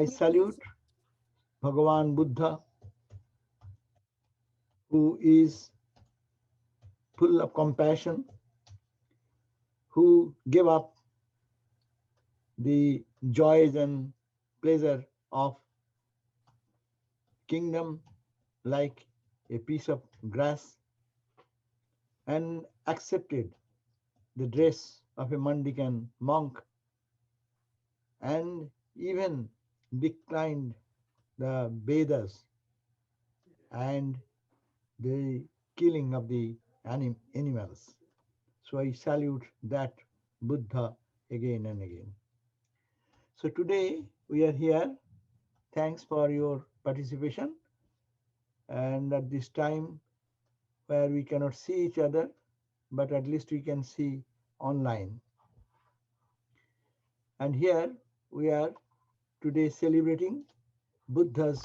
I salute Bhagavan Buddha, who is full of compassion, who gave up the joys and pleasure of kingdom like a piece of grass and accepted the dress of a mendicant monk and even declined the Vedas and the killing of the animals. So I salute that Buddha again and again. So today we are here. Thanks for your participation. And at this time where we cannot see each other, but at least we can see online. And here we are today celebrating Buddha's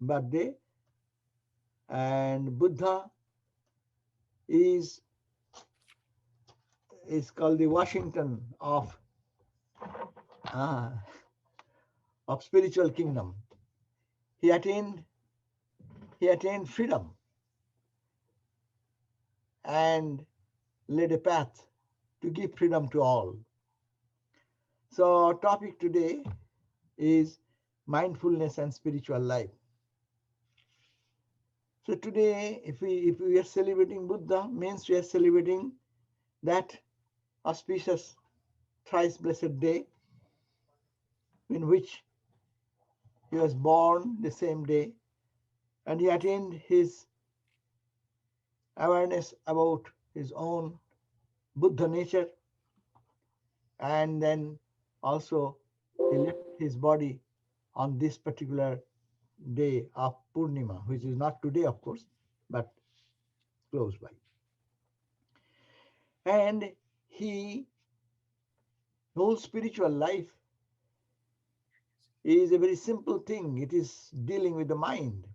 birthday. And Buddha is called the Washington uh, of spiritual kingdom. He attained freedom and led a path to give freedom to all. So our topic today is mindfulness and spiritual life. So today, if we are celebrating Buddha, means we are celebrating that auspicious thrice blessed day in which he was born the same day and he attained his awareness about his own Buddha nature, and then also he left his body on this particular day of Purnima, which is not today, of course, but close by. And he whole spiritual life is a very simple thing. It is dealing with the mind,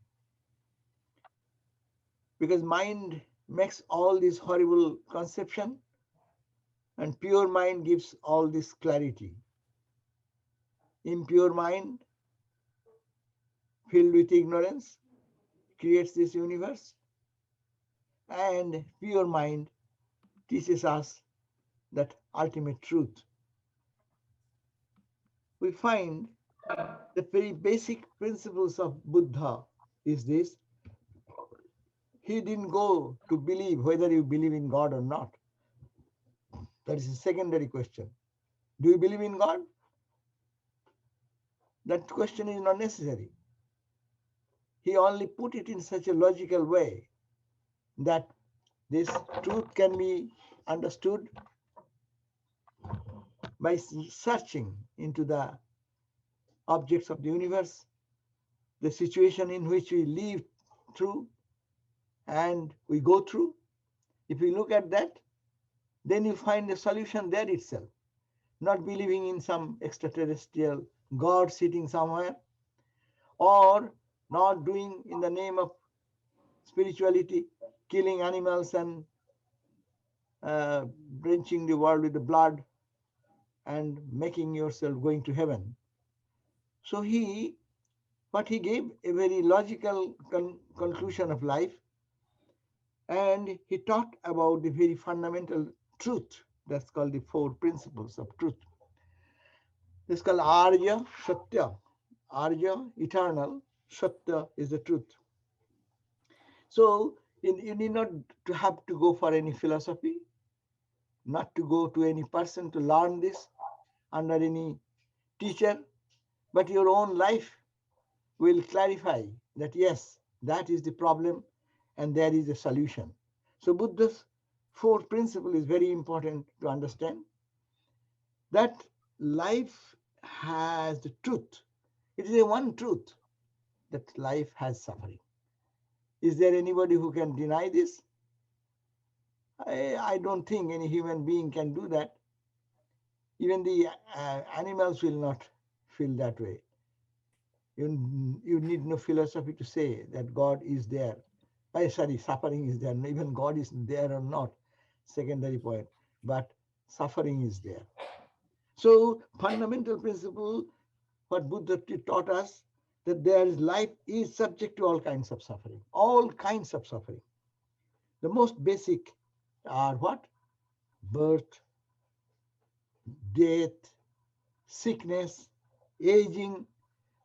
because mind makes all this horrible conception and pure mind gives all this clarity. Impure mind filled with ignorance creates this universe, and pure mind teaches us that ultimate truth. We find the very basic principles of Buddha is this: he didn't go to believe whether you believe in God or not. That is a secondary question. Do you believe in God? That question is not necessary. He only put it in such a logical way that this truth can be understood by searching into the objects of the universe, the situation in which we live through and we go through. If we look at that, then you find the solution there itself. Not believing in some extraterrestrial God sitting somewhere, or not doing in the name of spirituality, killing animals and drenching the world with the blood and making yourself going to heaven. So what he gave a very logical conclusion of life, and he taught about the very fundamental truth. That's called the four principles of truth. This is called Arya Satya. Arya, eternal. Satya is the truth. So you need not to have to go for any philosophy, not to go to any person to learn this under any teacher, but your own life will clarify that yes, that is the problem and there is a solution. So Buddha's fourth principle is very important to understand, that life has the truth. It is a one truth, that life has suffering. Is there anybody who can deny this? I don't think any human being can do that. Even the animals will not feel that way. You need no philosophy to say that God is there. Suffering is there. Even God is there or not, secondary point. But suffering is there. So fundamental principle what Buddha taught us, that there is life is subject to all kinds of suffering, all kinds of suffering. The most basic are what? Birth, death, sickness, aging.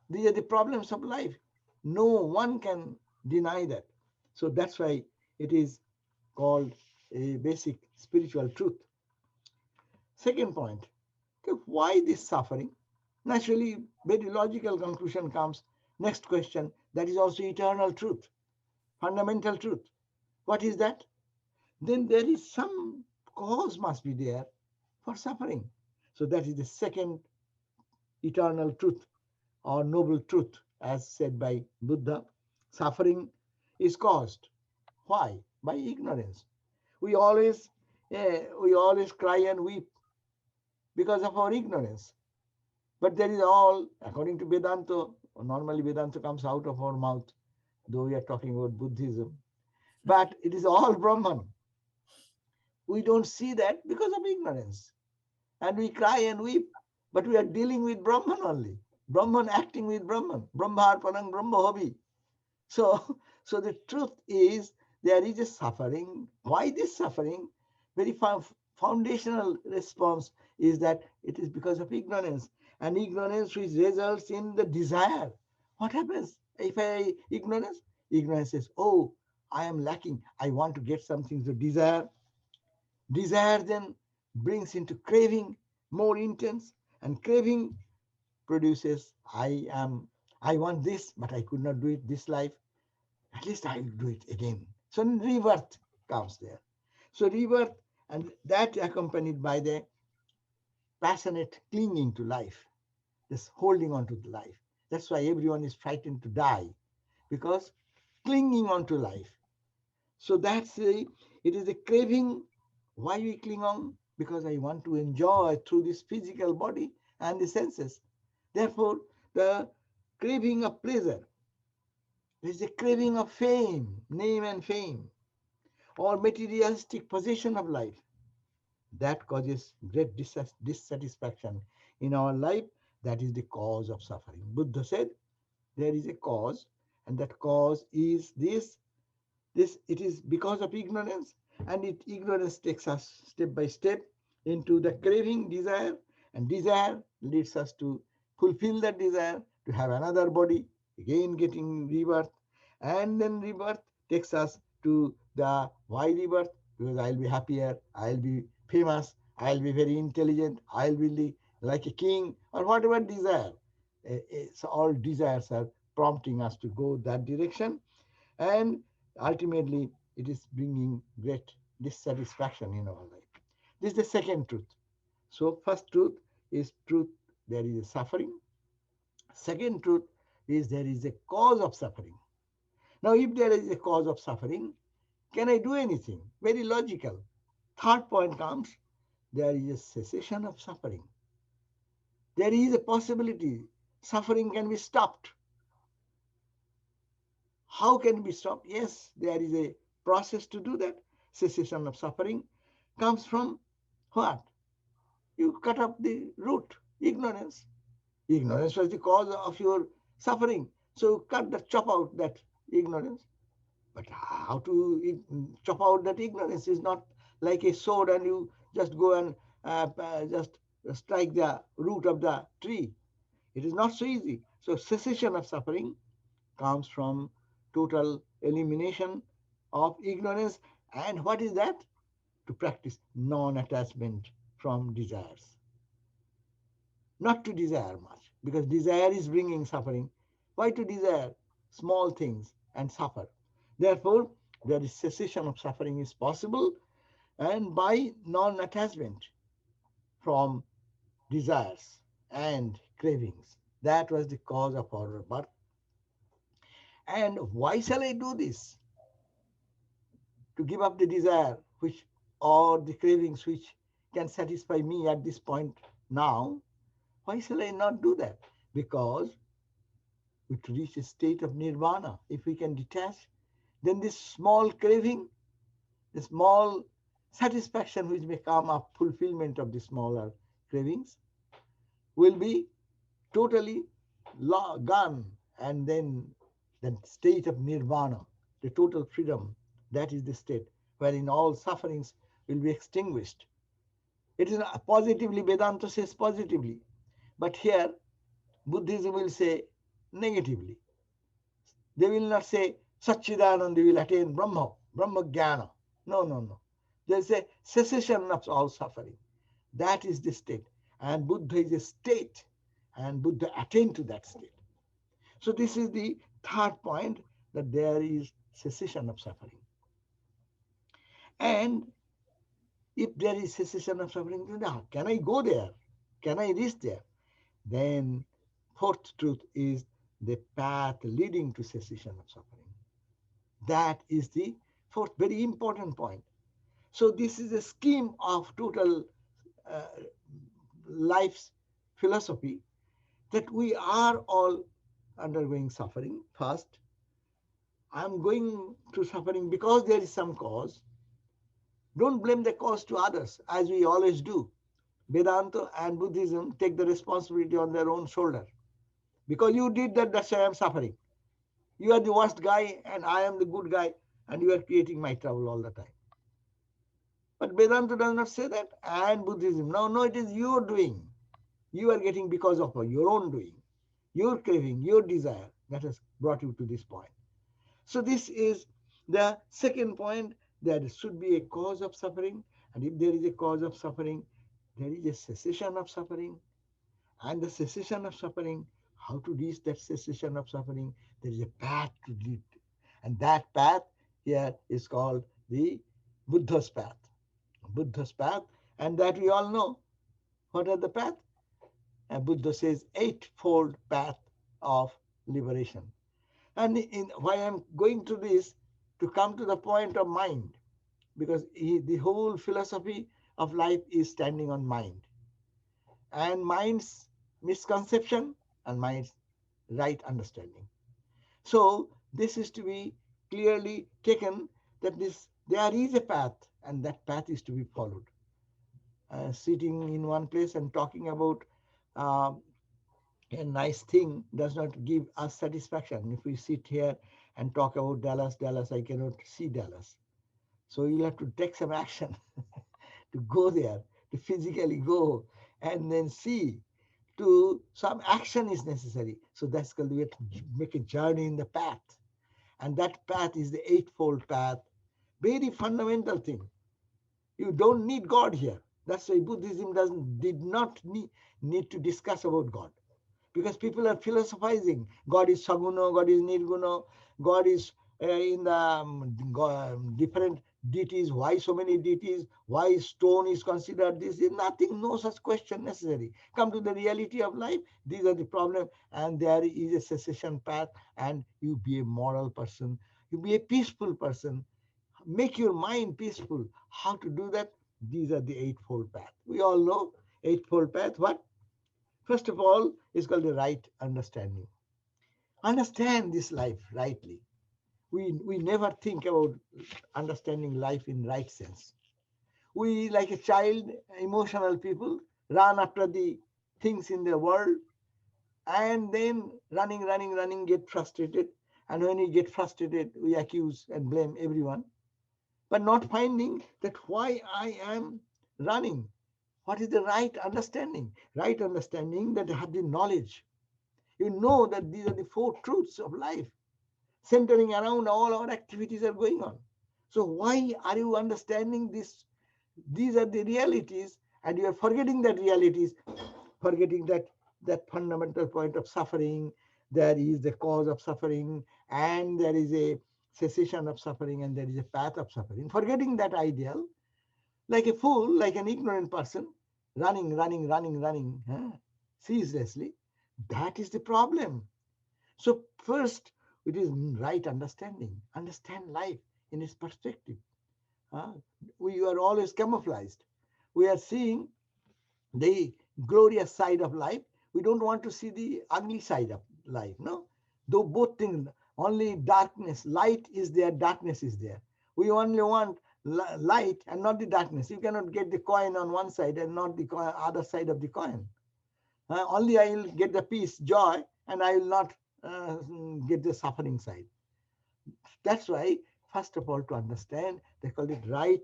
These are the problems of life. No one can deny that. So that's why it is called a basic spiritual truth. Second point, okay, why this suffering? Naturally, very logical conclusion comes. Next question, that is also eternal truth, fundamental truth. What is that? Then there is some cause must be there for suffering. So that is the second eternal truth or noble truth, as said by Buddha. Suffering is caused. Why? By ignorance. We always, we always cry and weep because of our ignorance. But there is all, according to Vedanta, normally Vedanta comes out of our mouth, though we are talking about Buddhism. But it is all Brahman. We don't see that because of ignorance. And we cry and weep, but we are dealing with Brahman only. Brahman acting with Brahman. Brahmarpanang Brahmahobi. So, so the truth is there is a suffering. Why this suffering? Very foundational response is that it is because of ignorance. And ignorance which results in the desire. What happens if I ignorance? Ignorance says, oh, I am lacking. I want to get something to desire. Desire then brings into craving more intense, and craving produces I want this, but I could not do it this life. At least I'll do it again. So rebirth comes there. So rebirth, and that accompanied by the passionate clinging to life, this holding on to the life. That's why everyone is frightened to die, because clinging on to life. So that's it is a craving. Why we cling on? Because I want to enjoy through this physical body and the senses. Therefore, the craving of pleasure. There is a craving of fame, name and fame, or materialistic possession of life. That causes great dissatisfaction in our life. That is the cause of suffering. Buddha said there is a cause, and that cause is this it is because of ignorance, and ignorance takes us step by step into the craving desire, and desire leads us to fulfill that desire, to have another body, again getting rebirth, and then rebirth takes us to the why rebirth, because I'll be happier, I'll be famous, I'll be very intelligent, I'll be like a king, or whatever desire. So all desires are prompting us to go that direction, and ultimately it is bringing great dissatisfaction in our life. This is the second truth. So first truth is truth, there is a suffering. Second truth is there is a cause of suffering. Now if there is a cause of suffering, can I do anything? Very logical. Third point comes, there is a cessation of suffering. There is a possibility suffering can be stopped. How can it be stopped? Yes, there is a process to do that. Cessation of suffering comes from what? You cut up the root, ignorance. Ignorance was the cause of your suffering. So cut the chop out that ignorance. But how to chop out that ignorance is not like a sword and you just go and just strike the root of the tree. It is not so easy. So cessation of suffering comes from total elimination of ignorance. And what is that? To practice non-attachment from desires. Not to desire much, because desire is bringing suffering. Why to desire small things and suffer? Therefore, there is cessation of suffering is possible, and by non-attachment from desires and cravings. That was the cause of our birth. And why shall I do this? To give up the desire which or the cravings which can satisfy me at this point now. Why shall I not do that? Because to reach a state of nirvana, if we can detach, then this small craving, the small satisfaction which may come up, fulfillment of the smaller cravings, will be totally gone, and then the state of nirvana, the total freedom, that is the state wherein all sufferings will be extinguished. It is positively, Vedanta says positively, but here Buddhism will say negatively. They will not say Satchidananda will attain Brahma Jnana. No, no, no. They say cessation of all suffering. That is the state. And Buddha is a state, and Buddha attained to that state. So this is the third point, that there is cessation of suffering. And if there is cessation of suffering, then can I go there? Can I reach there? Then fourth truth is the path leading to cessation of suffering. That is the fourth very important point. So this is a scheme of total uh, life's philosophy, that we are all undergoing suffering. First, I'm going through suffering because there is some cause. Don't blame the cause to others, as we always do. Vedanta and Buddhism take the responsibility on their own shoulder. Because you did that, that's why I'm suffering. You are the worst guy and I am the good guy, and you are creating my trouble all the time. But Vedanta does not say that, and Buddhism. No, no, it is your doing. You are getting because of your own doing, your craving, your desire that has brought you to this point. So this is the second point. There should be a cause of suffering, and if there is a cause of suffering, there is a cessation of suffering. And the cessation of suffering, how to reach that cessation of suffering, there is a path to lead. And that path here is called the Buddha's path. Buddha's path, and that we all know. What are the path? And Buddha says eightfold path of liberation. And why I'm going to this, to come to the point of mind, because the whole philosophy of life is standing on mind, and mind's misconception and mind's right understanding. So this is to be clearly taken, that there is a path, and that path is to be followed. Sitting in one place and talking about uh, a nice thing does not give us satisfaction. If we sit here and talk about Dallas, I cannot see Dallas. So you'll have to take some action to go there, to physically go and then see. To some action is necessary. So that's called, we have to make a journey in the path. And that path is the eightfold path. Very fundamental thing. You don't need God here. That's why Buddhism did not need to discuss about God. Because people are philosophizing. God is Saguna, God is Nirguna, God is in the different deities. Why so many deities? Why stone is considered this? Is nothing, no such question necessary. Come to the reality of life. These are the problem, and there is a cessation path, and you be a moral person. You be a peaceful person. Make your mind peaceful. How to do that? These are the eightfold path. We all know eightfold path. What? First of all, it's called the right understanding. Understand this life rightly. We never think about understanding life in right sense. We, like a child, emotional people, run after the things in the world, and then running, get frustrated. And when we get frustrated, we accuse and blame everyone, but not finding that why I am running. What is the right understanding? Right understanding, that I have the knowledge. You know that these are the four truths of life, centering around all our activities are going on. So why are you understanding this? These are the realities, and you are forgetting that realities, forgetting that fundamental point of suffering. There is the cause of suffering, and there is a cessation of suffering, and there is a path of suffering. Forgetting that ideal, like a fool, like an ignorant person, running, ceaselessly. That is the problem. So first, it is right understanding. Understand life in its perspective. Uh, we are always camouflaged. We are seeing the glorious side of life. We don't want to see the ugly side of life. No, though both things. Only darkness, light is there, darkness is there. We only want light and not the darkness. You cannot get the coin on one side and not the other side of the coin. Only I will get the peace, joy, and I will not get the suffering side. That's why, first of all, to understand, they call it right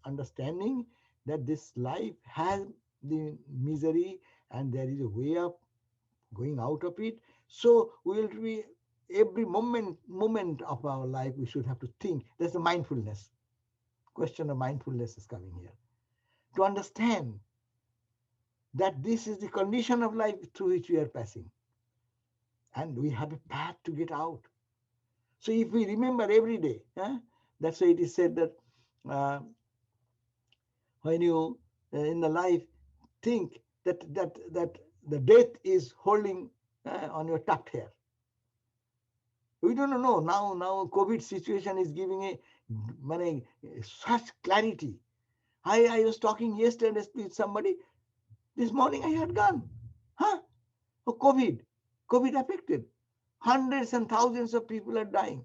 understanding that this life has the misery and there is a way of going out of it. So we will be every moment of our life we should have to think. That's the mindfulness. Question of mindfulness is coming here. To understand that this is the condition of life through which we are passing. And we have a path to get out. So if we remember every day, that's why it is said that uh, when you in the life think that the death is holding on your tucked hair. We don't know now. COVID situation is giving a such clarity. I was talking yesterday with somebody. This morning I had gone. Huh? Oh, COVID affected. Hundreds and thousands of people are dying.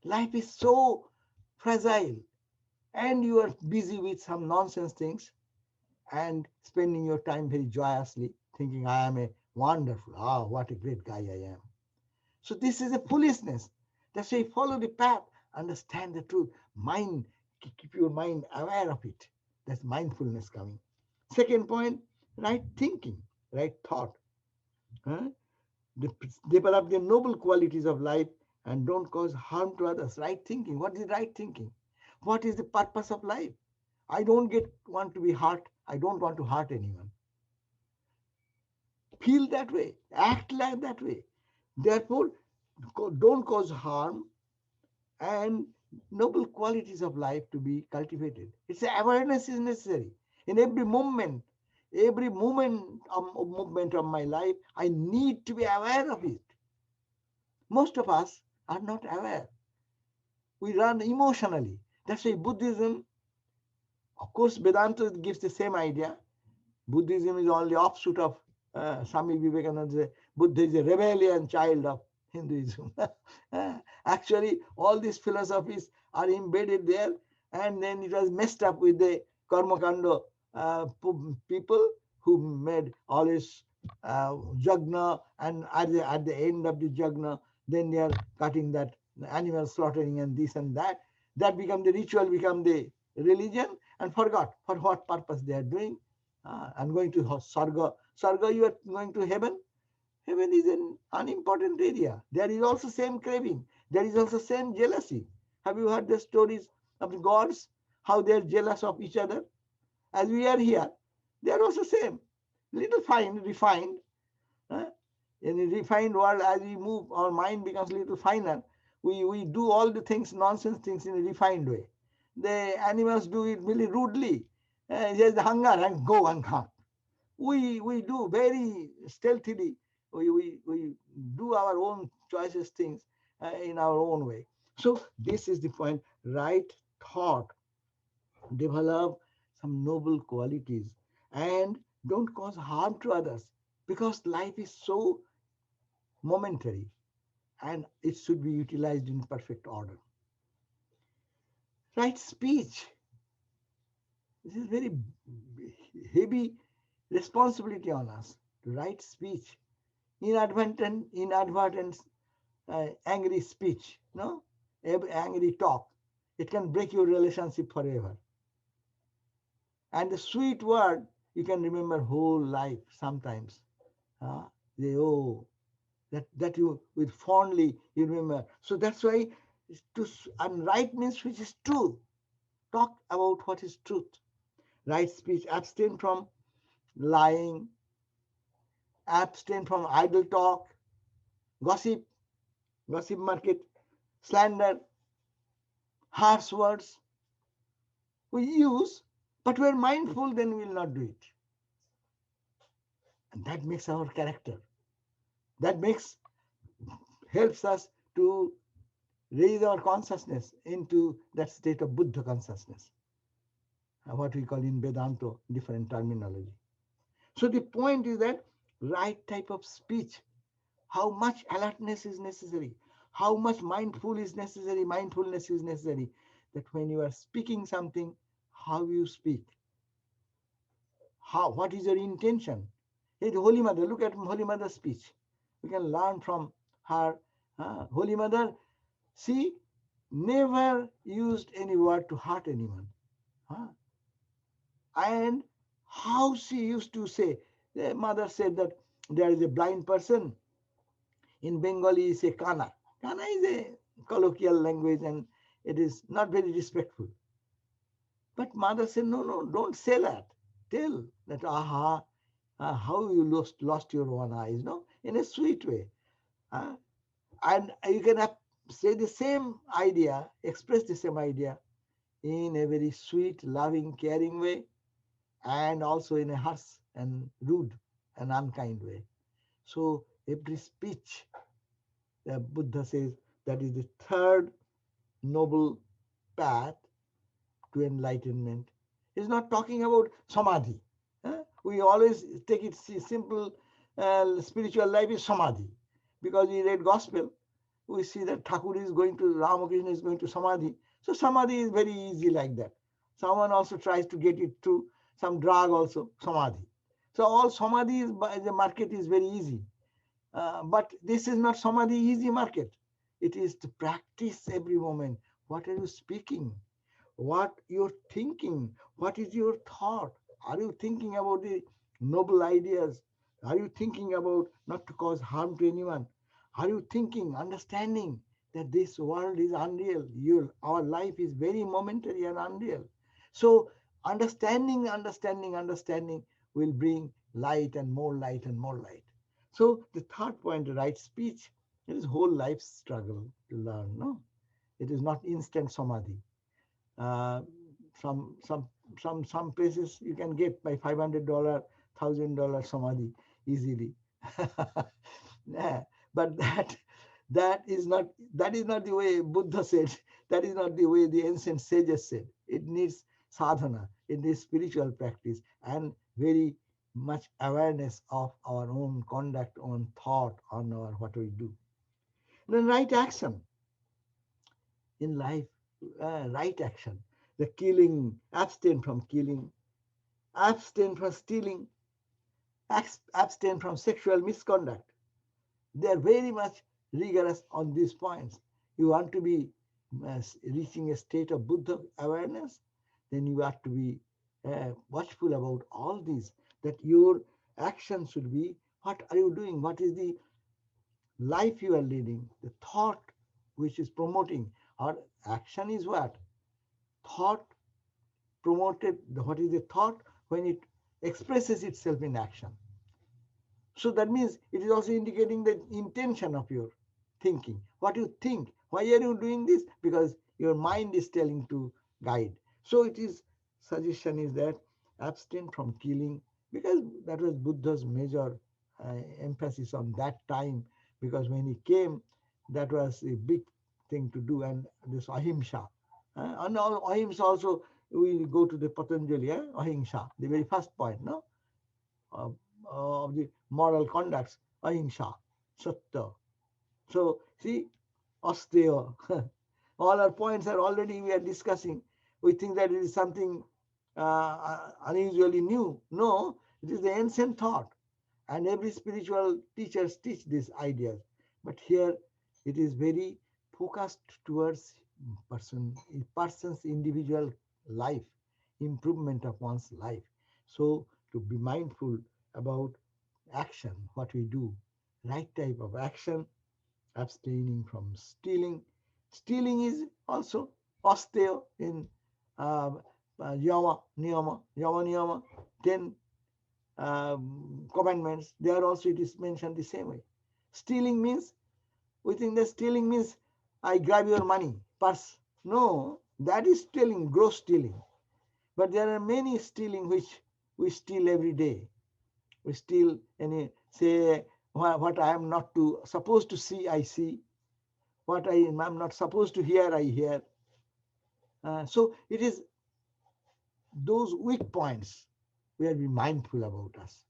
Life is so fragile, and you are busy with some nonsense things and spending your time very joyously, thinking, I am a wonderful, what a great guy I am. So this is a foolishness. That's why follow the path, understand the truth. Mind, keep your mind aware of it. That's mindfulness coming. Second point, right thinking, right thought. Huh? Develop the noble qualities of life and don't cause harm to others. Right thinking. What is right thinking? What is the purpose of life? I don't want to be hurt. I don't want to hurt anyone. Feel that way. Act like that way. Therefore, don't cause harm and noble qualities of life to be cultivated. It's awareness is necessary in every movement of my life. I need to be aware of it. Most of us are not aware. We run emotionally. That's why Buddhism, of course, Vedanta gives the same idea. Buddhism is only offshoot of Swami Vivekananda. Buddha is a rebellion child of Hinduism. Actually, all these philosophies are embedded there, and then it was messed up with the Karmakanda people who made all this jagna, and at the end of the jagna, then they are cutting that animal slaughtering and this and that. That become the ritual, become the religion, and forgot for what purpose they are doing. I'm going to Sarga. Sarga, you are going to heaven. Heaven is an unimportant area. There is also same craving. There is also same jealousy. Have you heard the stories of the gods? How they are jealous of each other? As we are here, they are also same. Little fine, refined. Uh, in a refined world, as we move, our mind becomes a little finer. We do all the things, nonsense things in a refined way. The animals do it really rudely. There's the hunger and go and hunt. We do very stealthily. We do our own choices things in our own way. So this is the point. Right thought, develop some noble qualities, and don't cause harm to others, because life is so momentary and it should be utilized in perfect order. Right speech. This is very heavy responsibility on us to write speech. Inadvertent angry speech, no, angry talk. It can break your relationship forever. And the sweet word you can remember whole life sometimes. Uh, oh, that you with fondly you remember. So that's why to and right means which is true. Talk about what is truth. Right speech. Abstain from lying. Abstain from idle talk, gossip, gossip market, slander, harsh words. We use, but we're mindful, then we'll not do it. And that makes our character. That helps us to raise our consciousness into that state of Buddha consciousness, what we call in Vedanta different terminology. So the point is that right type of speech, how much alertness is necessary, how much mindfulness is necessary, that when you are speaking something, how you speak, what is your intention. Hey, the Holy Mother, look at Holy Mother's speech. We can learn from her. Holy Mother, she never used any word to hurt anyone. Huh? And how she used to say, the mother said that there is a blind person. In Bengali, you say kana. Kana is a colloquial language and it is not very respectful. But mother said, no, no, don't say that. Tell that, aha, how you lost your one eyes, no? In a sweet way. Uh, and you can say the same idea, express the same idea in a very sweet, loving, caring way, and also in a harsh and rude and unkind way. So every speech, the Buddha says, that is the third noble path to enlightenment. He's not talking about samadhi. We always take it simple. Spiritual life is samadhi, because we read gospel. We see that Thakur is going to Ramakrishna is going to samadhi. So samadhi is very easy like that. Someone also tries to get it through some drug also samadhi. So all samadhi is by the market is very easy. But this is not samadhi easy market. It is to practice every moment. What are you speaking? What you're thinking? What is your thought? Are you thinking about the noble ideas? Are you thinking about not to cause harm to anyone? Are you thinking, understanding that this world is unreal? Our life is very momentary and unreal. So understanding will bring light and more light and more light. So the third point, right speech, it is whole life struggle to learn. No, it is not instant samadhi. Uh, some places you can get by $500, $1,000 samadhi easily. Yeah, but that is not the way Buddha said. That is not the way the ancient sages said. It needs sadhana. It needs spiritual practice and very much awareness of our own conduct, on thought, on our what we do. Then right action in life, right action. The killing, abstain from killing, abstain from stealing, abstain from sexual misconduct. They are very much rigorous on these points. You want to be reaching a state of Buddha awareness, then you have to be watchful about all these, that your action should be, what are you doing? What is the life you are leading? The thought which is promoting, or action is what? Thought promoted. What is the thought? When it expresses itself in action. So that means it is also indicating the intention of your thinking. What you think. Why are you doing this? Because your mind is telling to guide. So it is, suggestion is that abstain from killing, because that was Buddha's major emphasis on that time. Because when he came, that was a big thing to do, and this ahimsa. And all ahimsa also, we go to the Patanjali, ahimsa, the very first point, no? uh, of the moral conducts, ahimsa, satya. So see, asteya. All our points are already we are discussing. We think that it is something unusually new. No, it is the ancient thought, and every spiritual teachers teach these ideas. But here it is very focused towards person's individual life, improvement of one's life. So to be mindful about action, what we do, right type of action, abstaining from stealing. Stealing is also austeo in yama, 10 commandments. There also it is mentioned the same way. Stealing means, we think that stealing means I grab your money, purse. No, that is stealing, gross stealing. But there are many stealing which we steal every day. We steal any, say, what I am not supposed to see, I see. What I am not supposed to hear, I hear. So it is those weak points where we mindful about us,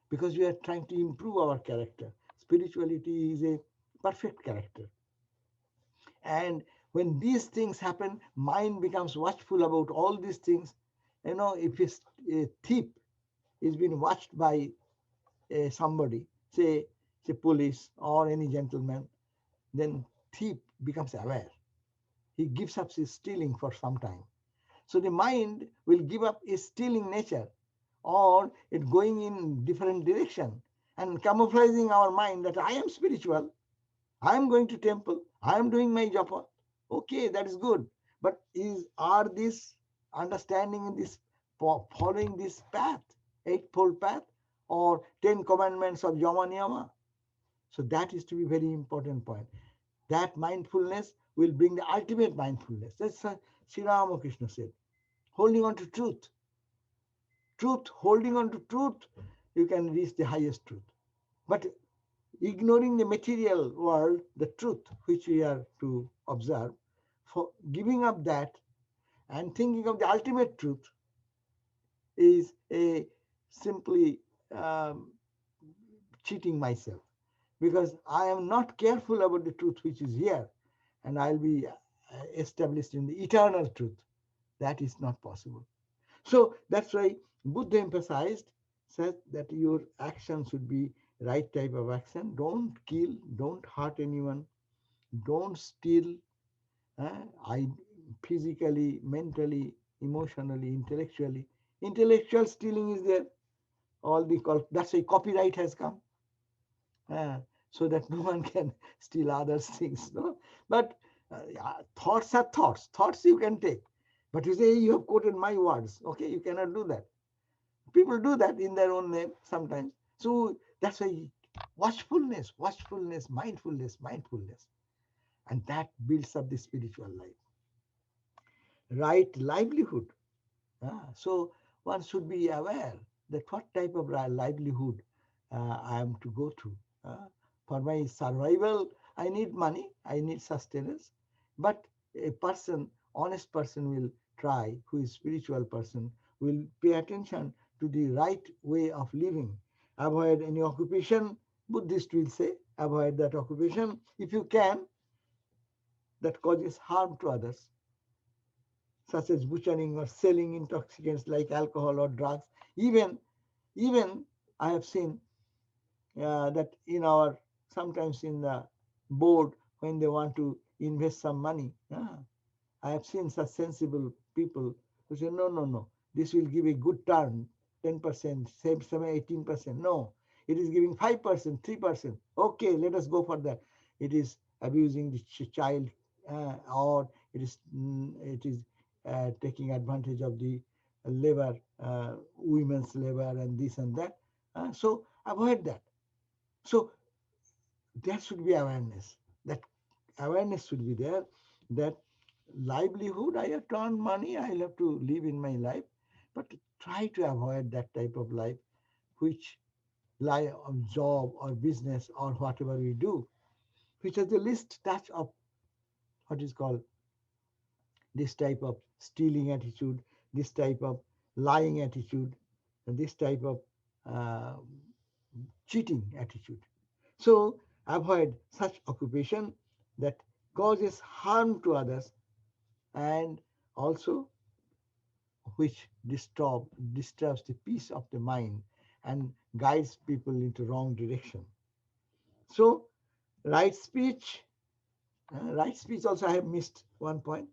because we are trying to improve our character. Spirituality is a perfect character. And when these things happen, mind becomes watchful about all these things. If a thief is being watched by somebody, say police or any gentleman, then thief becomes aware. He gives up his stealing for some time. So the mind will give up its stealing nature, or it going in different direction and camouflaging our mind that I am spiritual, I am going to temple, I am doing my japa. Okay, that is good. But are this understanding this, following this path, eightfold path, or 10 commandments of Yama Niyama? So that is to be very important point. That mindfulness will bring the ultimate mindfulness. That's Sri Ramakrishna said. Holding on to truth. Truth, holding on to truth, you can reach the highest truth. But ignoring the material world, the truth which we are to observe, for giving up that and thinking of the ultimate truth is a simply um, cheating myself, because I am not careful about the truth which is here, and I'll be established in the eternal truth. That is not possible. So that's why Buddha emphasized, said that your action should be right type of action. Don't kill, don't hurt anyone, don't steal. I physically, mentally, emotionally, intellectually. Intellectual stealing is there. All the that's why copyright has come, uh, so that no one can steal others' things. No, but yeah, thoughts are thoughts. Thoughts you can take, but you say you have quoted my words. Okay, you cannot do that. People do that in their own name sometimes. So that's why watchfulness, watchfulness, mindfulness, mindfulness, and that builds up the spiritual life. Right livelihood. So one should be aware that what type of livelihood I am to go through. For my survival, I need money, I need sustenance. But a person, honest person will try, who is spiritual person, will pay attention to the right way of living. Avoid any occupation, Buddhist will say, avoid that occupation if you can, that causes harm to others, such as butchering or selling intoxicants like alcohol or drugs. Even I have seen that in our, sometimes in the board, when they want to invest some money, I have seen such sensible people who say, no, no, no, this will give a good turn, 10%, same 18%. No, it is giving 5%, 3%. Okay, let us go for that. It is abusing the child, or it is taking advantage of the labor, women's labor, and this and that. So avoid that. So there should be awareness. That awareness should be there. That livelihood, I have to earn money, I will have to live in my life, but try to avoid that type of life, which lie on job or business or whatever we do, which has the least touch of what is called this type of stealing attitude, this type of lying attitude, and this type of uh, cheating attitude. So avoid such occupation that causes harm to others, and also which disturbs the peace of the mind and guides people into wrong direction. So right speech, right speech also I have missed one point.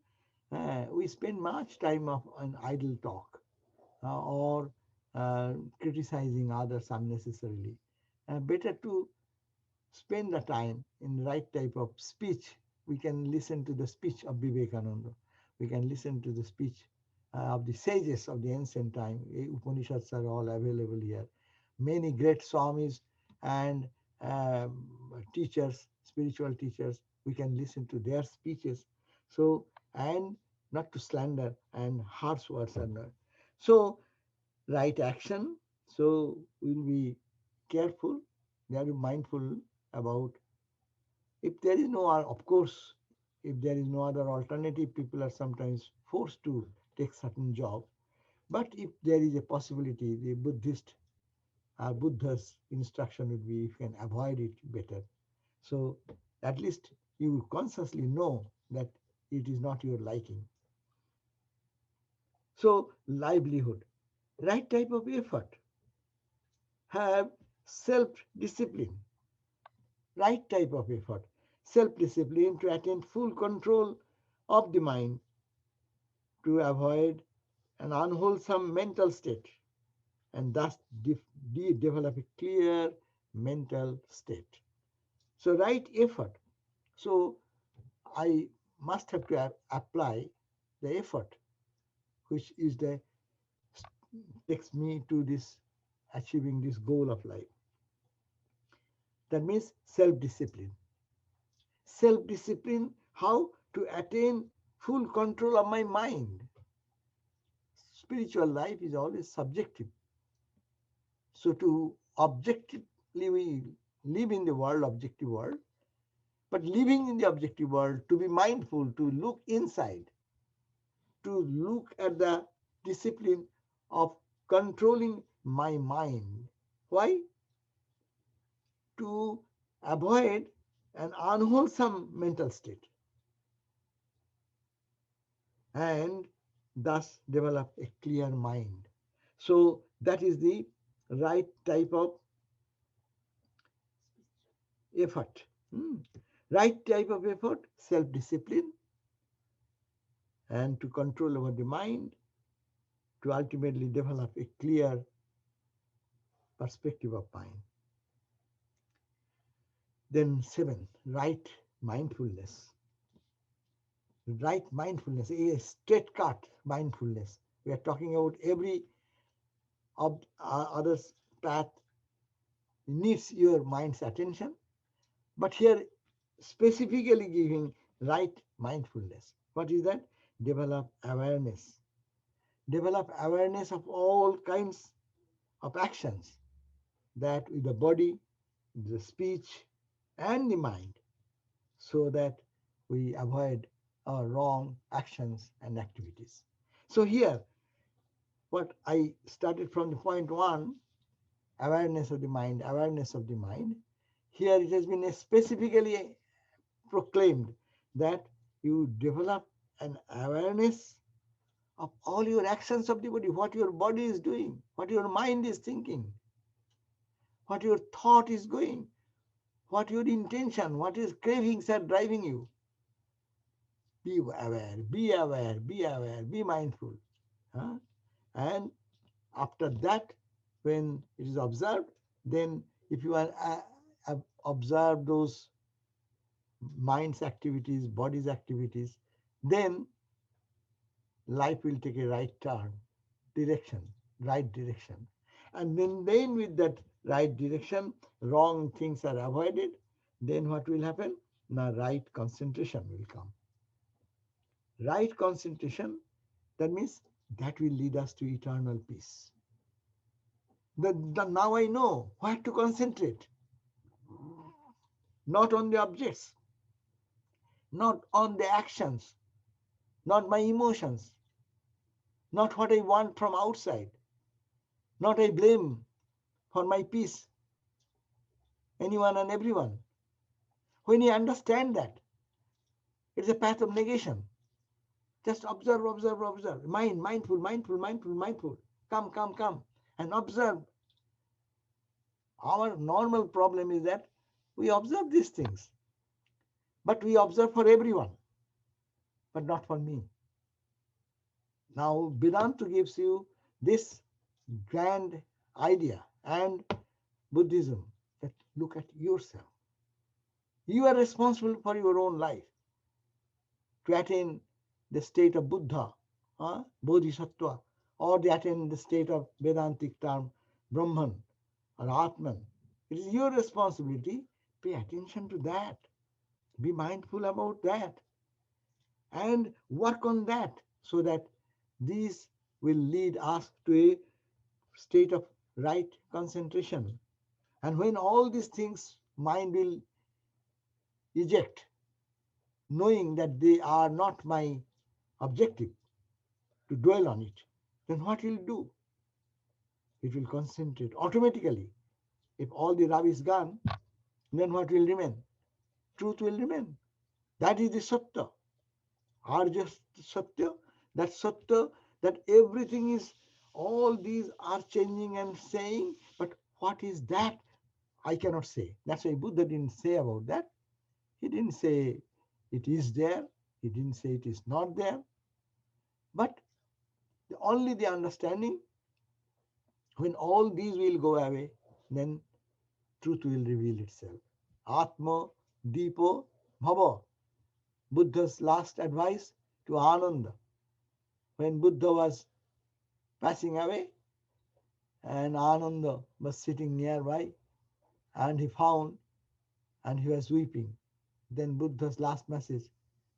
We spend much time on idle talk, or criticizing others unnecessarily. Better to spend the time in the right type of speech. We can listen to the speech of Vivekananda. We can listen to the speech of the sages of the ancient time. Upanishads are all available here. Many great Swamis and um, teachers, spiritual teachers, we can listen to their speeches. So, and not to slander and harsh words are not. So, right action. So, we'll be careful, we are mindful about, if there is no, of course, if there is no other alternative, people are sometimes forced to take certain jobs. But if there is a possibility, the Buddhist Buddha's instruction would be, if you can avoid it, better. So at least you consciously know that it is not your liking. So livelihood, right type of effort. Have self-discipline, right type of effort, self-discipline to attain full control of the mind, to avoid an unwholesome mental state, and thus develop a clear mental state. So right effort. So I must have to apply the effort, which is the takes me to this achieving this goal of life. That means self-discipline. Self-discipline, how to attain full control of my mind. Spiritual life is always subjective. So to objectively we live in the world, objective world, but living in the objective world, to be mindful, to look inside, to look at the discipline of controlling my mind. Why? To avoid an unwholesome mental state and thus develop a clear mind. So that is the right type of effort. Right type of effort, self-discipline, and to control over the mind, to ultimately develop a clear perspective of mind. Then 7, right mindfulness. Right mindfulness, a straight cut mindfulness. We are talking about every other's path needs your mind's attention, but here specifically giving right mindfulness. What is that? Develop awareness. Develop awareness of all kinds of actions that with the body, the speech, and the mind, so that we avoid our wrong actions and activities. So here, what I started from the point 1, awareness of the mind, awareness of the mind. Here it has been specifically proclaimed that you develop an awareness of all your actions of the body, what your body is doing, what your mind is thinking, what your thought is going, what your intention, what is cravings are driving you. Be aware, be aware, be aware, be mindful. Huh? And after that, when it is observed, then if you are observe those mind's activities, body's activities, then life will take a right turn, direction, right direction. And then with that right direction, wrong things are avoided. Then what will happen? Now right concentration will come. Right concentration, that means that will lead us to eternal peace. Now I know where to concentrate, not on the objects, not on the actions, not my emotions, not what I want from outside, not I blame for my peace anyone and everyone. When you understand that, it's a path of negation. Just observe, observe, observe. Mind, mindful, mindful, mindful, mindful. Come, come, come. And observe. Our normal problem is that we observe these things, but we observe for everyone, but not for me. Now, Vedanta gives you this grand idea and Buddhism that look at yourself. You are responsible for your own life to attain the state of Buddha, Bodhisattva, or to attain the state of Vedantic term Brahman or Atman. It is your responsibility. Pay attention to that. Be mindful about that. And work on that so that these will lead us to a state of right concentration. And when all these things mind will eject, knowing that they are not my objective to dwell on it, then what will do? It will concentrate automatically. If all the rubbish is gone, then what will remain? Truth will remain. That is the Satya. Arja Satya, that Satya, that everything is, all these are changing and saying, but what is that I cannot say. That's why Buddha didn't say about that. He didn't say it is there. He didn't say it is not there. But only the understanding, when all these will go away, then truth will reveal itself. Atma Deepo Bhava, Buddha's last advice to Ananda. When Buddha was passing away and Ananda was sitting nearby and he found and he was weeping. Then Buddha's last message,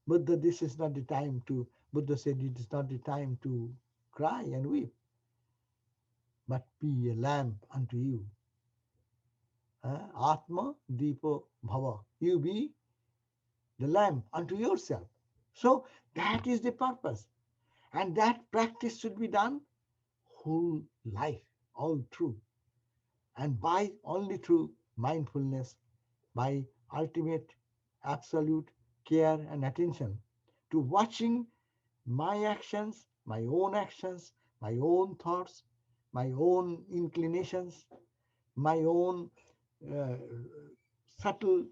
Buddha, this is not the time to, Buddha said it is not the time to cry and weep, but be a lamp unto you. Atma Deepo Bhava. You be the lamp unto yourself. So that is the purpose. And that practice should be done whole life, all through. And by only through mindfulness, by ultimate absolute care and attention to watching my actions, my own thoughts, my own inclinations, my own uh, subtle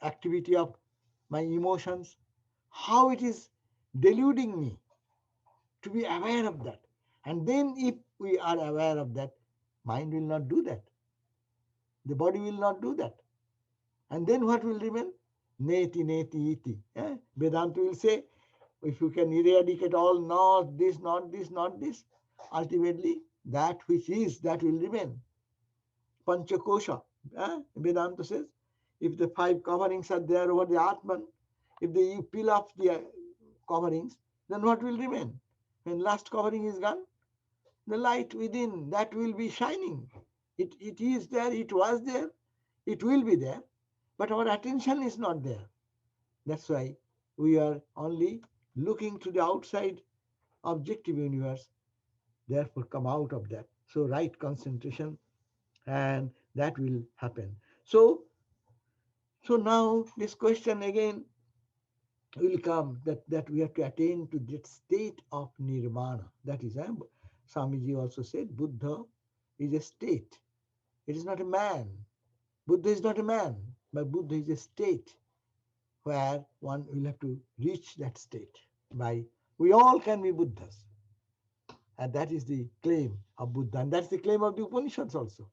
activity of my emotions, how it is deluding me, to be aware of that. And then if we are aware of that, mind will not do that. The body will not do that. And then what will remain? Neti, neti, iti. Vedanta will say, if you can eradicate all not this, not this, not this, ultimately that which is, that will remain. Panchakosha. Vedanta says, if the five coverings are there over the Atman, if you peel off the coverings, then what will remain? When last covering is gone, the light within that will be shining. It is there, it was there, it will be there, but our attention is not there. That's why we are only looking to the outside objective universe, therefore come out of that. So right concentration, and that will happen. So now this question again will come, that we have to attain to that state of nirvana. That is, Swamiji also said, Buddha is a state. It is not a man. Buddha is not a man, but Buddha is a state where one will have to reach that state. By we all can be Buddhas, and that is the claim of Buddha, and that's the claim of the Upanishads also.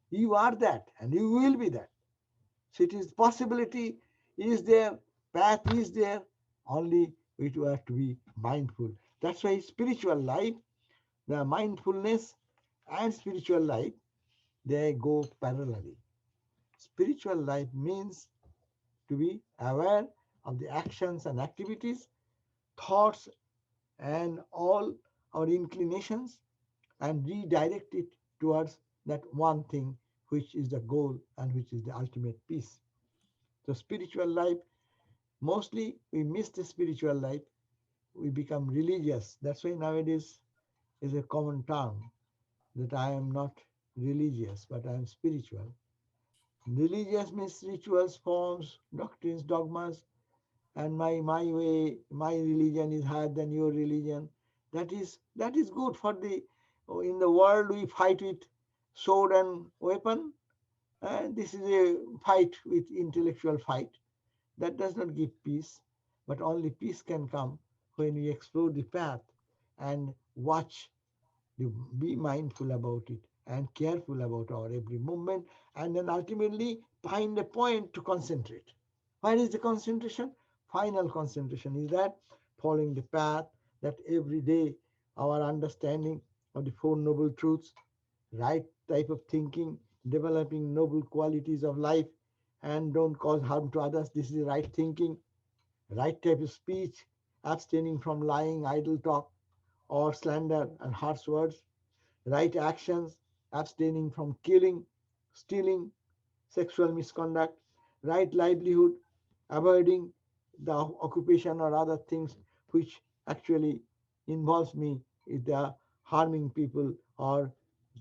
You are that, and you will be that. So it is possibility is there, path is there, only we have to be mindful. That's why spiritual life, the mindfulness and spiritual life, they go parallelly. Spiritual life means to be aware of the actions and activities, thoughts, and all our inclinations, and redirect it towards that one thing which is the goal and which is the ultimate peace. So spiritual life, mostly we miss the spiritual life, we become religious. That's why nowadays is a common term that I am not religious, but I am spiritual. Religious means rituals, forms, doctrines, dogmas, and my way, my religion is higher than your religion. That is good for the, in the world we fight with sword and weapon. This is a fight with intellectual fight. That does not give peace, but only peace can come when we explore the path and watch, be mindful about it and careful about our every movement, and then ultimately find a point to concentrate. Where is the concentration? Final concentration is that following the path, that every day our understanding of the Four Noble Truths, right type of thinking, developing noble qualities of life, and don't cause harm to others. This is the right thinking, right type of speech, abstaining from lying, idle talk, or slander and harsh words, right actions, abstaining from killing, stealing, sexual misconduct, right livelihood, avoiding the occupation or other things which actually involves me in the harming people or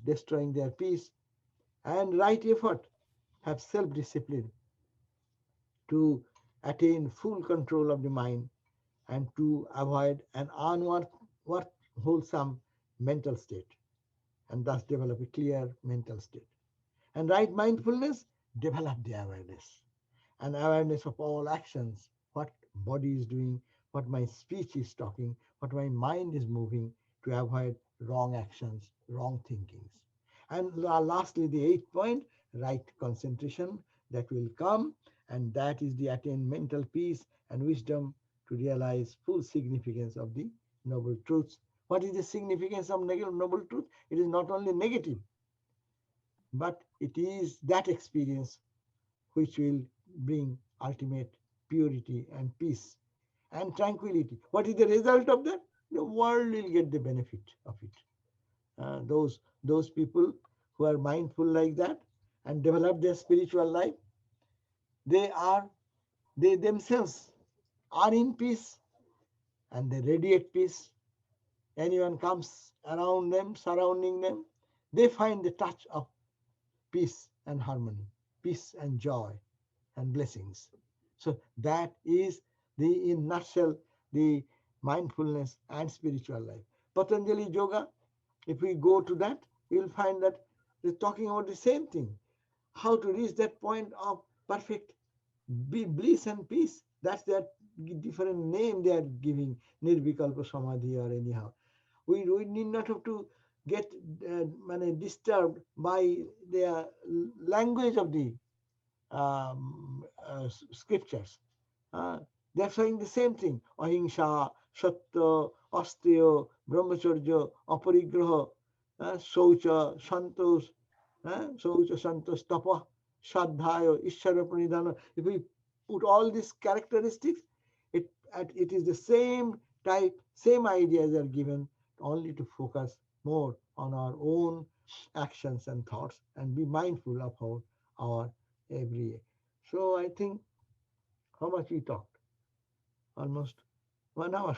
destroying their peace, and right effort, have self-discipline to attain full control of the mind and to avoid an unwholesome mental state, and thus develop a clear mental state. And right mindfulness, develop the awareness. And awareness of all actions, what body is doing, what my speech is talking, what my mind is moving, to avoid wrong actions, wrong thinkings. And lastly, the eighth point, right concentration that will come, and that is the attain mental peace and wisdom to realize full significance of the noble truths. What is the significance of noble truth? It is not only negative, but it is that experience which will bring ultimate purity and peace and tranquility. What is the result of that? The world will get the benefit of it. Those people who are mindful like that and develop their spiritual life, they are they themselves are in peace and they radiate peace. Anyone comes around them, surrounding them, they find the touch of peace and harmony, peace and joy and blessings. So that is the in nutshell the mindfulness and spiritual life. Patanjali Yoga, if we go to that, we will find that they're talking about the same thing. How to reach that point of perfect bliss and peace. That's their different name they are giving, Nirvikalpa Samadhi or anyhow. We need not have to get disturbed by the language of the scriptures. Uh, they're saying the same thing. Ahimsa, Satya, Asteya, Brahmacharya, Aparigraha, Saucha, Santos, Saucha, Santos, Tapa, Shadhaya, Ishara Pranidhana. If we put all these characteristics, it is the same type, same ideas are given, only to focus more on our own actions and thoughts and be mindful of our every. So I think how much we talked? Almost 1 hour.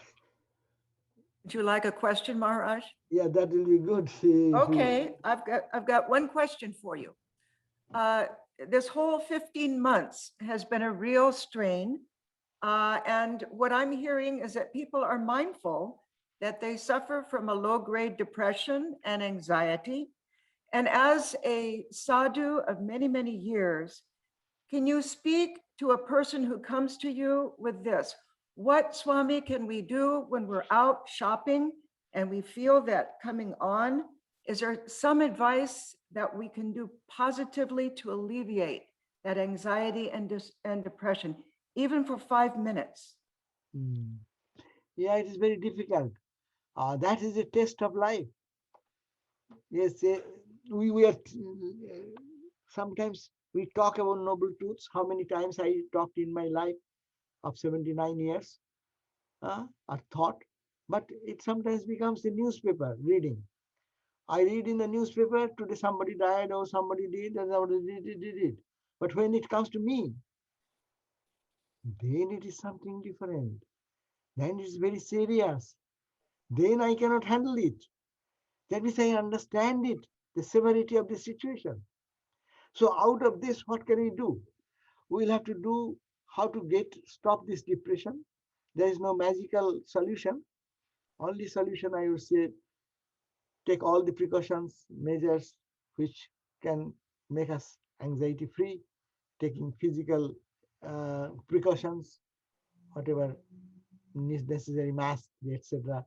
Would you like a question, Maharaj? Yeah, that will be good. If we, Okay, I've got one question for you. Uh, this whole 15 months has been a real strain. And what I'm hearing is that people are mindful that they suffer from a low grade depression and anxiety. And as a sadhu of many, many years, can you speak to a person who comes to you with this? What, Swami, can we do when we're out shopping and we feel that coming on? Is there some advice that we can do positively to alleviate that anxiety and depression, even for 5 minutes? hmm. Yeah, it is very difficult. That is a test of life. Yes, we are sometimes we talk about noble truths. How many times I talked in my life of 79 years, or thought, but it sometimes becomes a newspaper reading. I read in the newspaper today somebody died or somebody did and somebody did it. But when it comes to me, then it is something different. Then it's very serious. Then I cannot handle it. That means I understand it, the severity of the situation. So out of this, what can we do? We'll have to do how to stop this depression. There is no magical solution. Only solution I would say, take all the precautions, measures which can make us anxiety free, taking physical precautions, whatever necessary mask, etc.,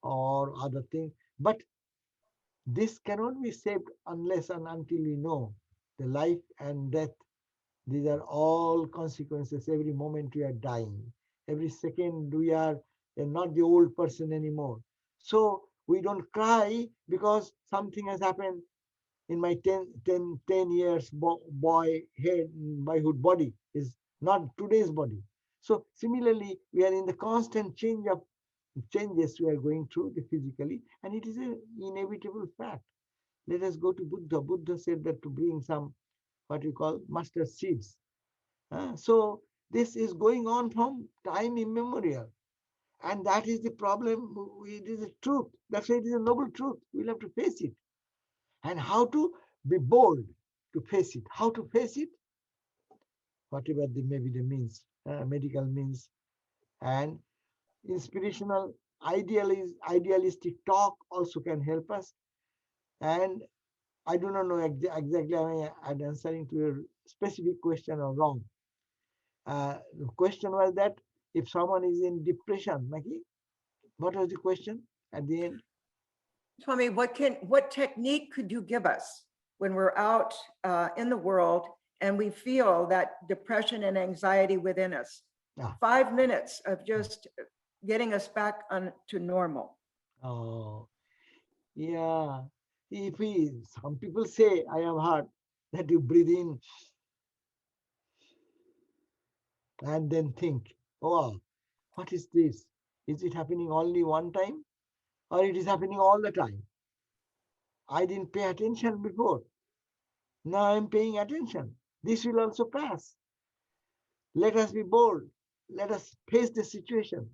or other thing. But this cannot be saved unless and until we know the life and death. These are all consequences. Every moment we are dying. Every second we are not the old person anymore. So we don't cry because something has happened in my 10 years boyhood body is not today's body. So similarly, we are in the constant changes we are going through the physically, and it is an inevitable fact. Let us go to Buddha. Buddha said that to bring some what you call mustard seeds. So this is going on from time immemorial. And that is the problem. It is a truth. That's why it is a noble truth. We'll have to face it. And how to be bold to face it. How to face it? Whatever the maybe the means, medical means, and inspirational idealistic talk also can help us. And I do not know exactly I'm answering to your specific question or wrong. The question was that if someone is in depression, Maki, what was the question at the end? Swami, what technique could you give us when we're out in the world and we feel that depression and anxiety within us? Ah, 5 minutes of just getting us back on to normal. oh, yeah. If some people say, I have heard that you breathe in and then think, oh, what is this? Is it happening only one time or it is happening all the time? I didn't pay attention before. Now I'm paying attention. This will also pass. Let us be bold. Let us face the situation.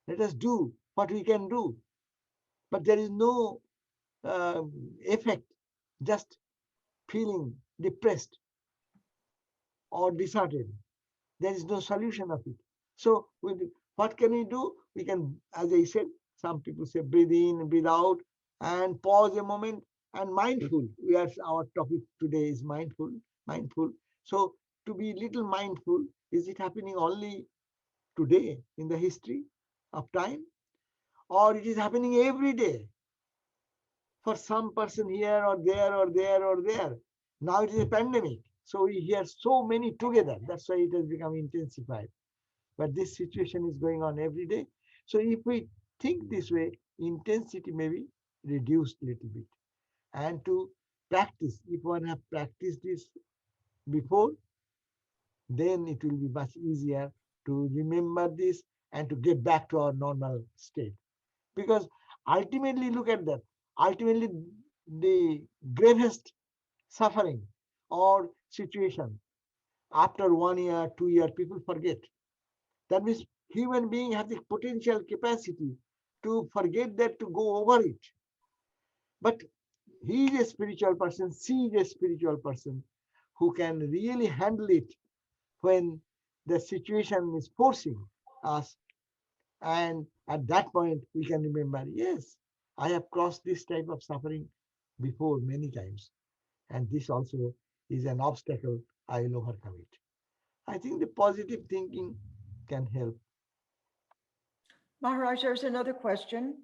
Let us do what we can do. But there is no effect, just feeling depressed or disheartened. There is no solution of it. So, what can we do? We can, as I said, some people say breathe in, breathe out, and pause a moment and mindful. Our topic today is mindful, mindful. So, to be little mindful, is it happening only today in the history of time, or it is happening every day for some person here or there or there or there? Now it is a pandemic, so we hear so many together. That's why it has become intensified. But this situation is going on every day. So if we think this way, intensity may be reduced a little bit. And to practice, if one have practiced this before, then it will be much easier to remember this and to get back to our normal state. Because ultimately, look at that. Ultimately, the gravest suffering or situation after 1 year, 2 year, people forget. That means human being have the potential capacity to forget that, to go over it. But he is a spiritual person, she is a spiritual person who can really handle it when the situation is forcing us. And at that point, we can remember, yes, I have crossed this type of suffering before many times. And this also is an obstacle. I will overcome it. I think the positive thinking can help. Maharaj, there's another question.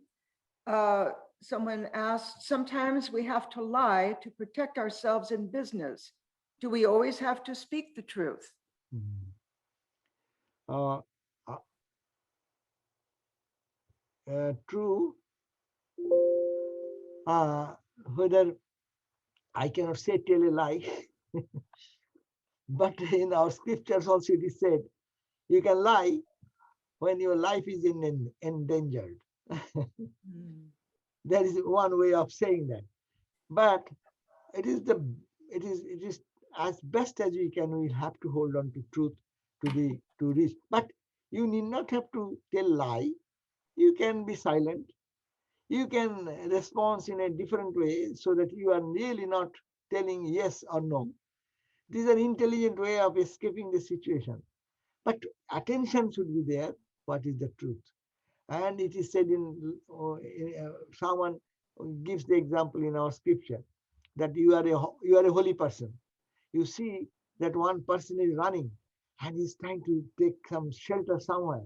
Uh, Someone asked, sometimes we have to lie to protect ourselves in business. Do we always have to speak the truth? Mm. Uh, uh, True, uh, whether I cannot say tell a lie, but in our scriptures also it is said, you can lie when your life is endangered. Mm. There is one way of saying that. But it is the it is as best as we can, we have to hold on to truth to reach. But you need not have to tell lie. You can be silent. You can respond in a different way so that you are really not telling yes or no. This is an intelligent way of escaping the situation. But attention should be there. What is the truth? And it is said someone gives the example in our scripture that you are a holy person. You see that one person is running and he's trying to take some shelter somewhere,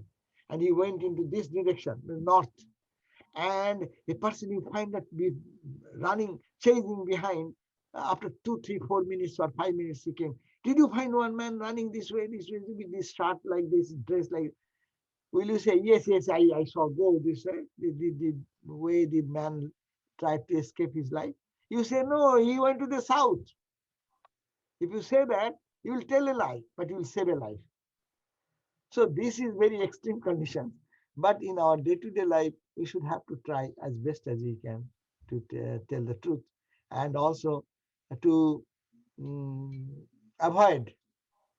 and he went into this direction, the north. And a person you find that be running, chasing behind, after 2, 3, 4 minutes or 5 minutes he came. Did you find one man running this way, with this shirt like this, dress like? Will you say, yes, yes, I saw go this way, the way the man tried to escape his life? You say, no, he went to the south. If you say that, you will tell a lie, but you will save a life. So this is very extreme condition. But in our day-to-day life, we should have to try as best as we can to tell the truth, and also to avoid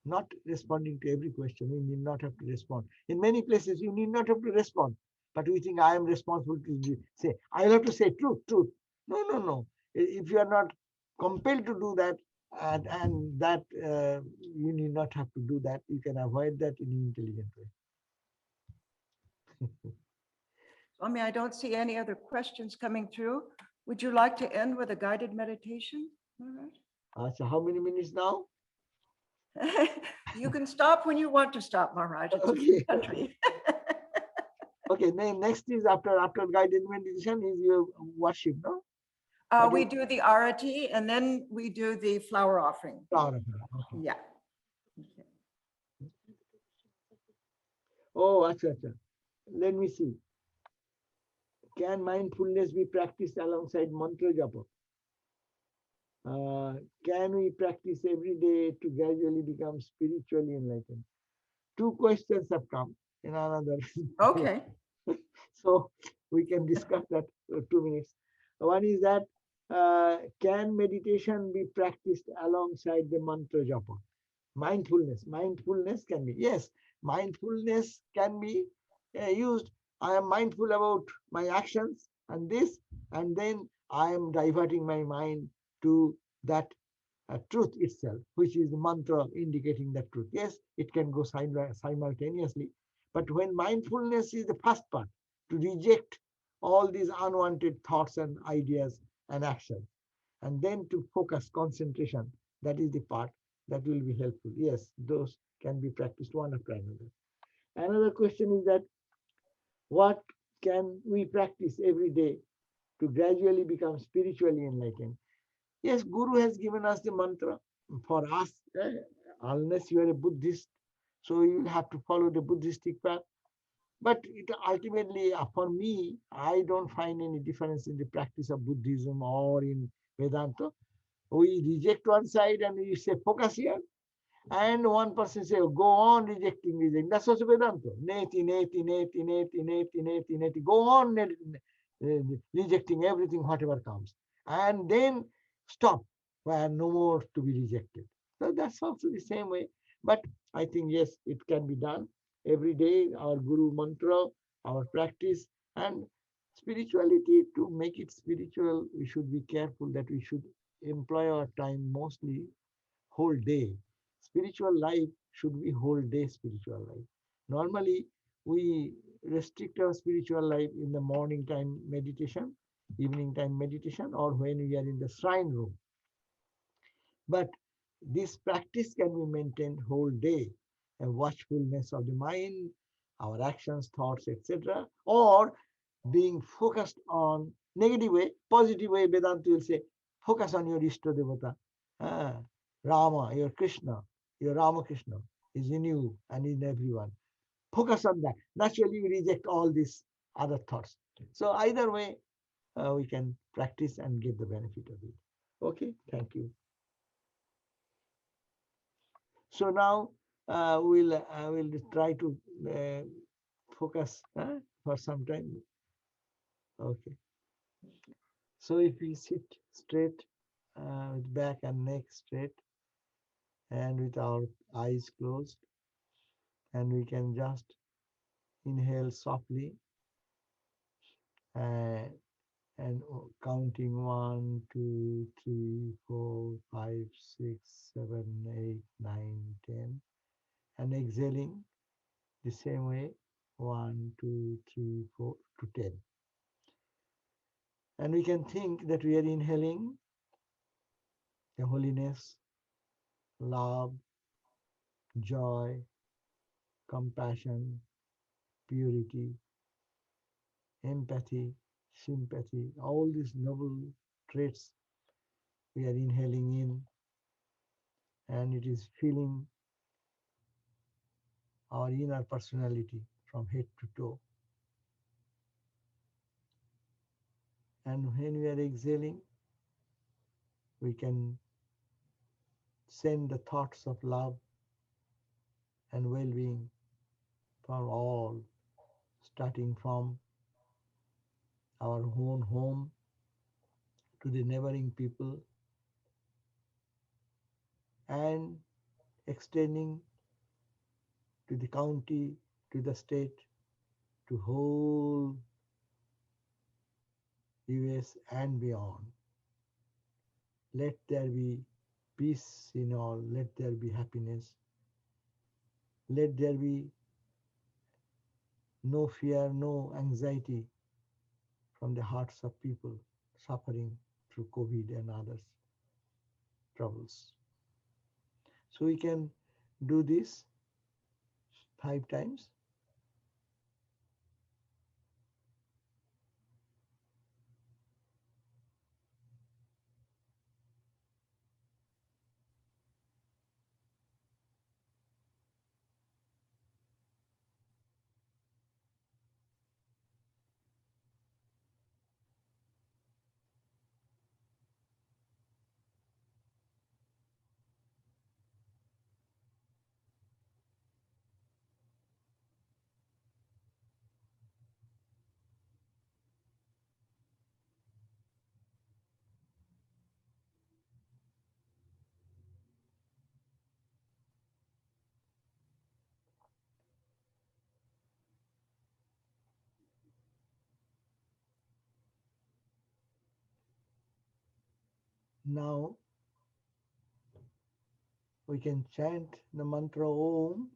not responding to every question. We need not have to respond. In many places, you need not have to respond. But we think I am responsible to say, I have to say truth, truth. No, no, no. If you are not compelled to do that, and that you need not have to do that, you can avoid that in an intelligent way. Swami, I don't see any other questions coming through. Would you like to end with a guided meditation, Maharaj? So how many minutes now? You can stop when you want to stop, Maharaj. It's a free Okay. country. Okay. Then next is after guided meditation is your worship, no? We do the arati and then we do the flower offering. Flower offering. Okay. Yeah. Okay. Oh, acha. Let me see. Can mindfulness be practiced alongside mantra japa? Can we practice every day to gradually become spiritually enlightened? Two questions have come in another. Okay. So we can discuss that 2 minutes. One is that can meditation be practiced alongside the mantra japa? Mindfulness can be, yes, mindfulness can be used. I am mindful about my actions and this, and then I am diverting my mind to that truth itself, which is the mantra indicating the truth. Yes, it can go simultaneously, but when mindfulness is the first part, to reject all these unwanted thoughts and ideas and actions, and then to focus concentration, that is the part that will be helpful. Yes, those can be practiced one after another. Another question is that what can we practice every day to gradually become spiritually enlightened? Yes, Guru has given us the mantra for us, unless you are a Buddhist, so you will have to follow the Buddhistic path. But it ultimately, for me, I don't find any difference in the practice of Buddhism or in Vedanta. We reject one side and we say focus here, and one person say go on rejecting. That's also Vedanta. Neti. Go on rejecting everything, whatever comes, and then stop where no more to be rejected. So that's also the same way. But I think yes, it can be done every day. Our Guru mantra, our practice, and spirituality. To make it spiritual, we should be careful that we should employ our time mostly whole day. Spiritual life should be whole day spiritual life. Normally, we restrict our spiritual life in the morning time meditation, evening time meditation, or when we are in the shrine room. But this practice can be maintained whole day, a watchfulness of the mind, our actions, thoughts, etc., or being focused on negative way, positive way. Vedanta will say, focus on your Ishta Devata. Ah, Rama, your Krishna, your Ramakrishna is in you and in everyone. Focus on that. Naturally, we reject all these other thoughts. So either way, we can practice and get the benefit of it. Okay, thank you. So now we'll try to focus for some time. Okay. So if we sit straight with back and neck straight and with our eyes closed, and we can just inhale softly uh, and counting 1, 2, 3, 4, 5, 6, 7, 8, 9, 10, and exhaling the same way 1, 2, 3, 4 to 10. And we can think that we are inhaling the holiness, love, joy, compassion, purity, empathy, sympathy, all these noble traits we are inhaling in, and it is filling our inner personality from head to toe. And when we are exhaling, we can send the thoughts of love and well being for all, starting from our own home to the neighboring people and extending to the county, to the state, to whole US and beyond. Let there be peace in all, let there be happiness, let there be no fear, no anxiety from the hearts of people. suffering through COVID and others troubles. So we can do this 5 times. Now we can chant the mantra Om,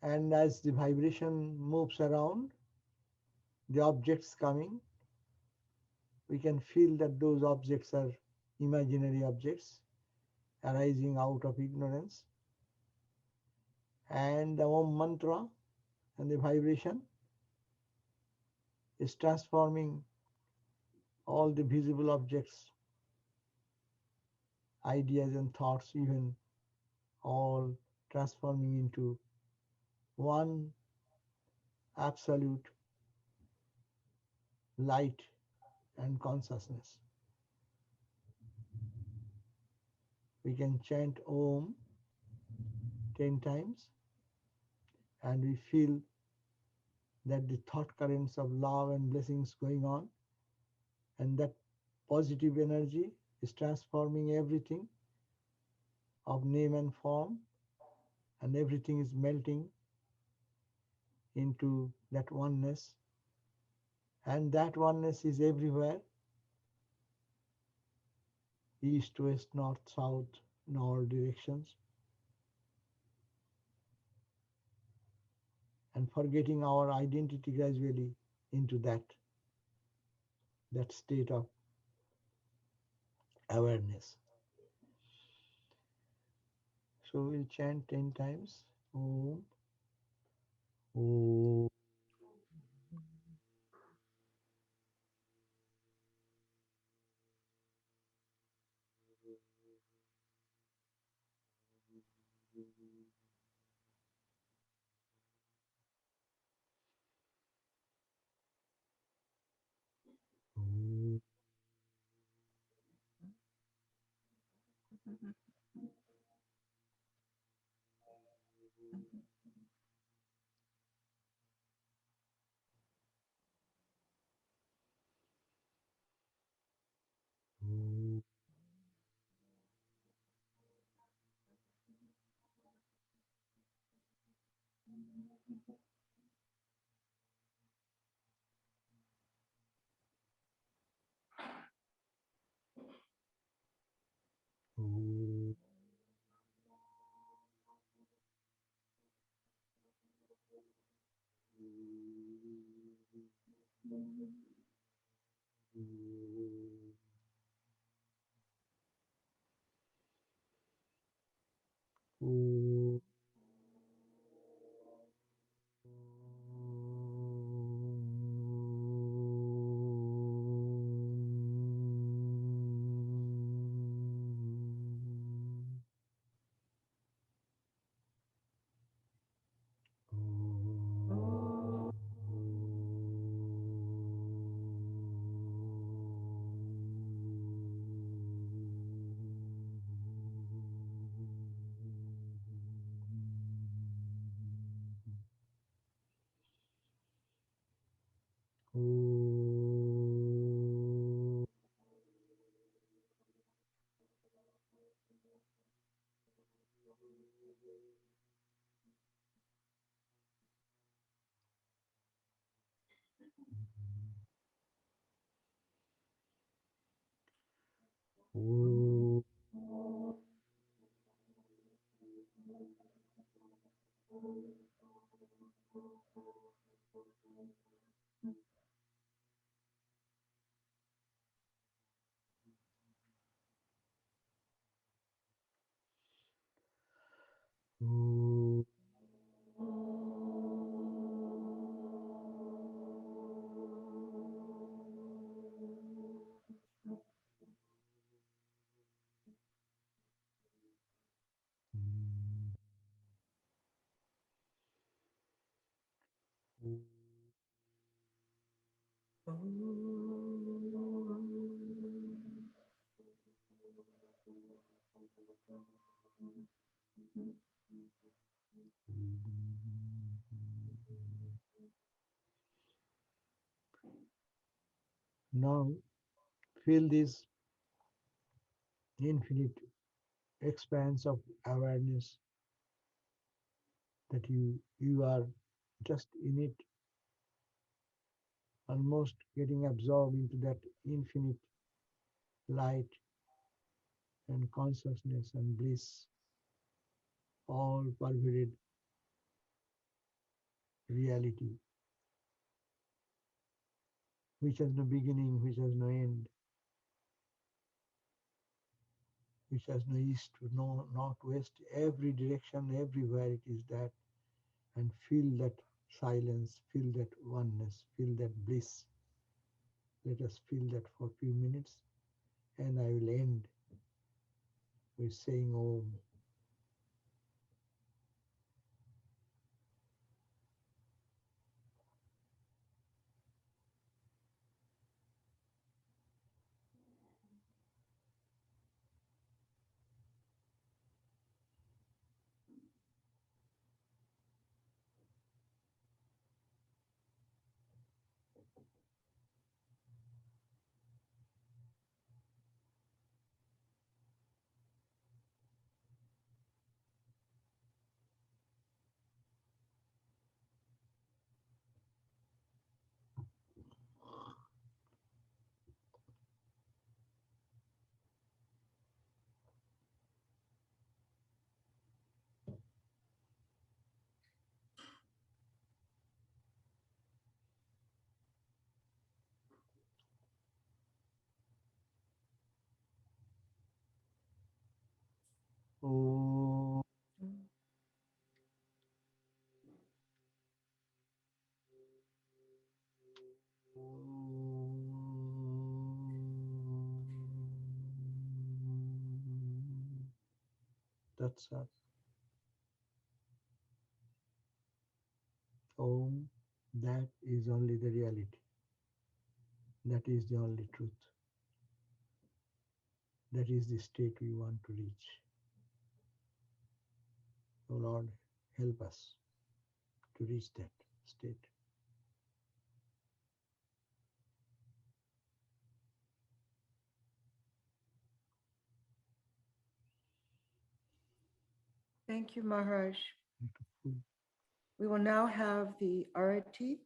and as the vibration moves around, the objects coming, we can feel that those objects are imaginary objects arising out of ignorance. And the Om mantra and the vibration is transforming all the visible objects, ideas and thoughts, even all transforming into one absolute light and consciousness. We can chant Om 10 times and we feel that the thought currents of love and blessings going on, and that positive energy is transforming everything of name and form, and everything is melting into that oneness, and that oneness is everywhere, east, west, north, south, in all directions, and forgetting our identity gradually into that state of awareness. So we'll chant 10 times Om. Om. Om. Om. Om. Om. Om. Now feel this infinite expanse of awareness that you are just in it, almost getting absorbed into that infinite light and consciousness and bliss, all pervaded reality, which has no beginning, which has no end, which has no east, no north, west, every direction, everywhere it is that, and feel that silence, feel that oneness, feel that bliss. Let us feel that for a few minutes, and I will end with saying Om. Om. That's us. Om. That is only the reality. That is the only truth. That is the state we want to reach. Oh Lord, help us to reach that state. Thank you, Maharaj. We will now have the arati.